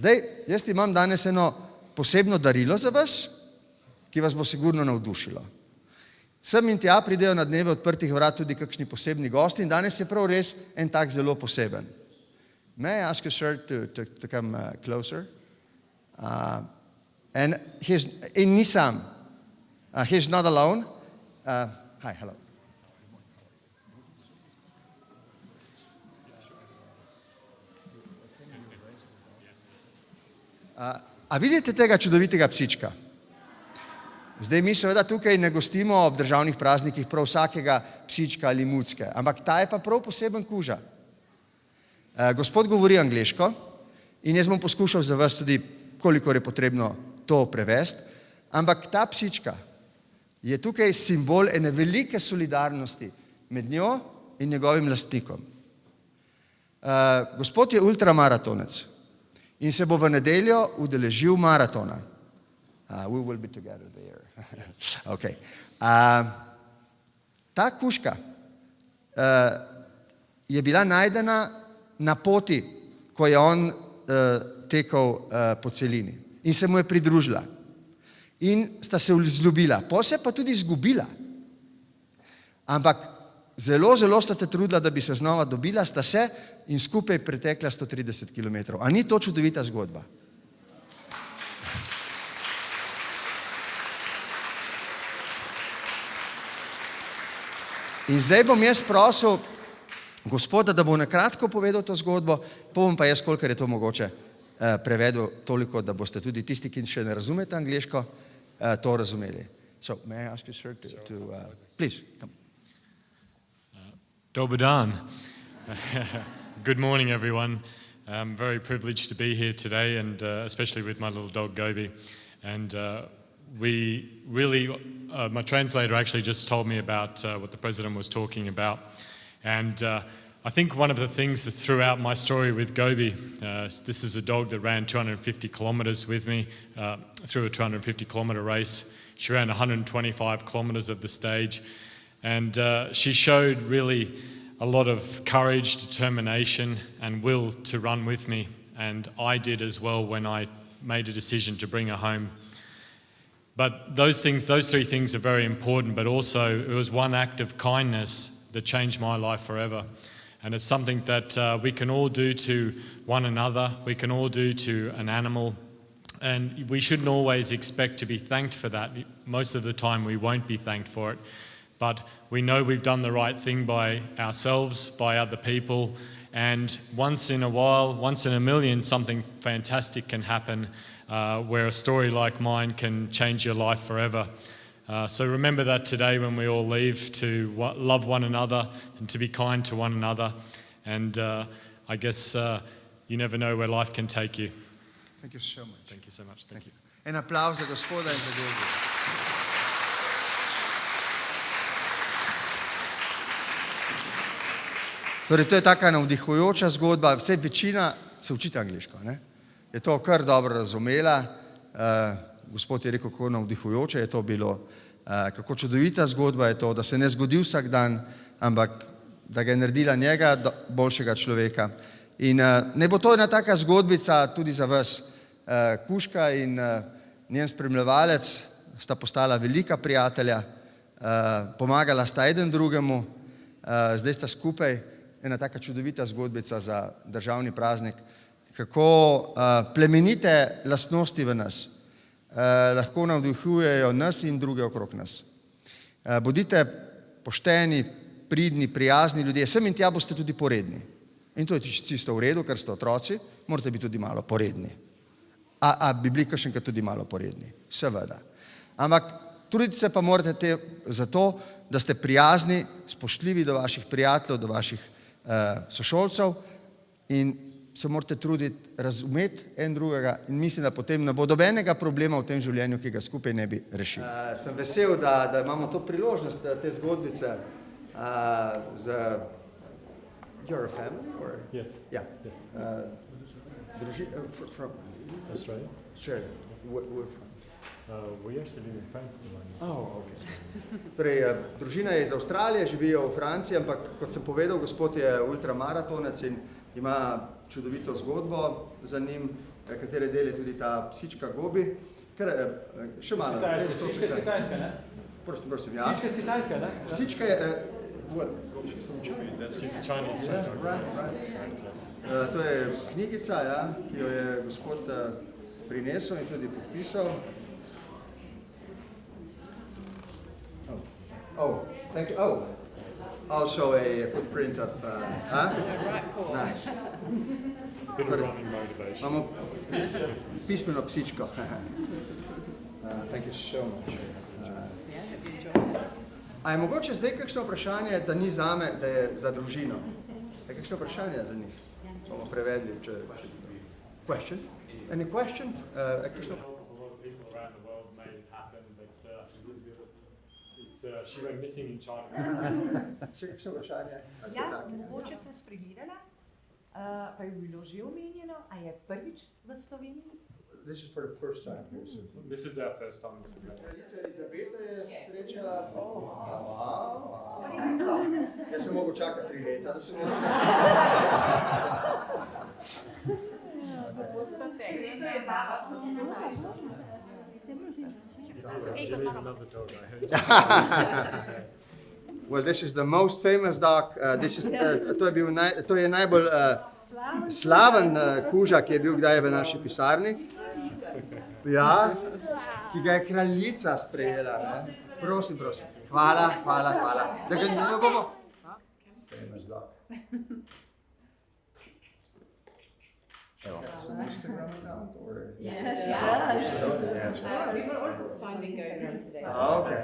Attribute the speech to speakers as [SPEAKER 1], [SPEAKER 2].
[SPEAKER 1] Zdaj, jaz imam danes eno posebno darilo za vas, ki vas bo sigurno navdušilo. Sem in tja pridejo na dneve odprtih vrat tudi kakšni posebni gosti in danes je prav res en tak zelo poseben. May I ask you, sir, to come closer? And he's in Nissan. He's not alone. Hi, hello. A vidite tega čudovitega psička? Zdaj mi seveda tukaj ne gostimo ob državnih praznikih prav vsakega psička ali mucke, ampak ta je pa prav poseben kuža. Gospod govori angleško in jaz bom poskušal za vas tudi, kolikor je potrebno to prevesti, ampak ta psička je tukaj simbol ene velike solidarnosti med njo in njegovim lastnikom. Gospod je ultramaratonec in se bo v nedeljo udeležil maratona. We will be together there. Okay. Ta kužka je bila najdena na poti, ko je on tekel po celini in se mu je pridružila. In sta se vzljubila, po se pa tudi izgubila. Ampak zelo, zelo sta te trudila, da bi se znova dobila, sta se in skupaj pretekla 130 km. A ni to čudovita zgodba? In zdaj bom jaz prosil gospoda, da bo nakratko povedal to zgodbo, pa bom pa jaz, kolikor je to mogoče, prevedel toliko, da boste tudi tisti, ki še ne razumete angleško, to razumeli. So, may I ask you, sir, please, come.
[SPEAKER 2] Dobar dan. Good morning, everyone. I'm very privileged to be here today, and especially with my little dog, Gobi. And we really, my translator actually just told me about what the President was talking about. And I think one of the things throughout my story with Gobi, this is a dog that ran 250 kilometres with me through a 250 kilometre race. She ran 125 kilometres of the stage. And she showed really a lot of courage, determination and will to run with me. And I did as well when I made a decision to bring her home. But those three things are very important, but also it was one act of kindness that changed my life forever. And it's something that we can all do to one another, we can all do to an animal, and we shouldn't always expect to be thanked for that. Most of the time we won't be thanked for it, but we know we've done the right thing by ourselves, by other people, and once in a while, once in a million, something fantastic can happen where a story like mine can change your life forever. So remember that today when we all leave, to love one another and to be kind to one another. And I guess you never know where life can take you.
[SPEAKER 1] Thank you so much.
[SPEAKER 2] Thank you so much. Thank you.
[SPEAKER 1] En applaus za gospoda in za Gobi. Torej, to je taka navdihujoča zgodba, vse večina se učite angleško, ne? Je to kar dobro razumela, gospod je rekel, kako navdihujoče je to bilo, kako čudovita zgodba je to, da se ne zgodi vsak dan, ampak da ga je naredila njega, boljšega človeka. In ne bo to ena taka zgodbica tudi za vas. Kužka in njen spremljevalec sta postala velika prijatelja, pomagala sta eden drugemu, zdaj sta skupaj, ena taka čudovita zgodbica za državni praznik, kako plemenite lastnosti v nas lahko navdihujejo nas in druge okrog nas. Bodite pošteni, pridni, prijazni ljudje, sem in tja boste tudi poredni. In to je čisto v redu, ker ste otroci, morate biti tudi malo poredni. A bi bili kakšenkrat tudi malo poredni? Seveda. Ampak trudite se pa morate za to, da ste prijazni, spoštljivi do vaših prijateljev, do vaših sošolcev in se morate truditi razumeti en drugega in mislim, da potem ne bo dobenega problema v tem življenju, ki ga skupaj ne bi rešili. Sem vesel, da imamo to priložnost, te zgodbice z... You're a family? Or?
[SPEAKER 2] Yes.
[SPEAKER 1] Yeah.
[SPEAKER 2] Yes.
[SPEAKER 1] From
[SPEAKER 2] Australia?
[SPEAKER 1] Australia. Where from?
[SPEAKER 2] We actually live in France at the moment.
[SPEAKER 1] Oh, okay. Torej, družina je iz Avstralije, živijo v Franciji, ampak kot sem povedal, gospod je ultramaratonec in ima čudovito zgodbo za njim katere del je tudi ta psička Gobi. Ker, še malo.
[SPEAKER 3] Psička z Kitajske, ne?
[SPEAKER 1] Prosim, ja.
[SPEAKER 3] Psička z Kitajske, ne?
[SPEAKER 1] Psička je, she's from China.
[SPEAKER 2] She's a Chinese
[SPEAKER 1] Yeah,
[SPEAKER 2] shepherd.
[SPEAKER 1] right.
[SPEAKER 2] Yes.
[SPEAKER 1] To je knjigica, ja, ki jo je gospod prinesel in tudi podpisal. Oh, thank you. Oh, also a footprint of, Nice.
[SPEAKER 2] Bit of running motivation.
[SPEAKER 1] Imamo pismeno psičko. Thank you so much. A je mogoče zdaj kakšno vprašanje, da ni zame, da je za družino? Je kakšno vprašanje za njih? Bomo prevedli, če... Question? Any question? Kakšno...
[SPEAKER 2] A lot of people around the world made it happen, but she went missing in China.
[SPEAKER 1] Še kakšno vprašanje?
[SPEAKER 4] Ja, mogoče sem spregledala, pa je bilo že omenjeno, a je prvič v Sloveniji?
[SPEAKER 1] This is for the first time.
[SPEAKER 2] This is our first time in Slovenia.
[SPEAKER 1] Kraljica Elizabeta je srečala... Jaz sem mogel čakati 3 leta, da sem jo
[SPEAKER 2] Another dog, I heard.
[SPEAKER 1] Well, this is the most famous dog. To je najbolj slaven kuža, ki je bil kdaj v naši pisarni. Ja, ki ga je kraljica sprejela. Ne? Prosim. Hvala. Da ga ne bomo... Famous dog. Evo. Instagram account or...
[SPEAKER 5] Yes.
[SPEAKER 1] Yes.
[SPEAKER 5] We were also finding Gobi today.
[SPEAKER 1] Okay.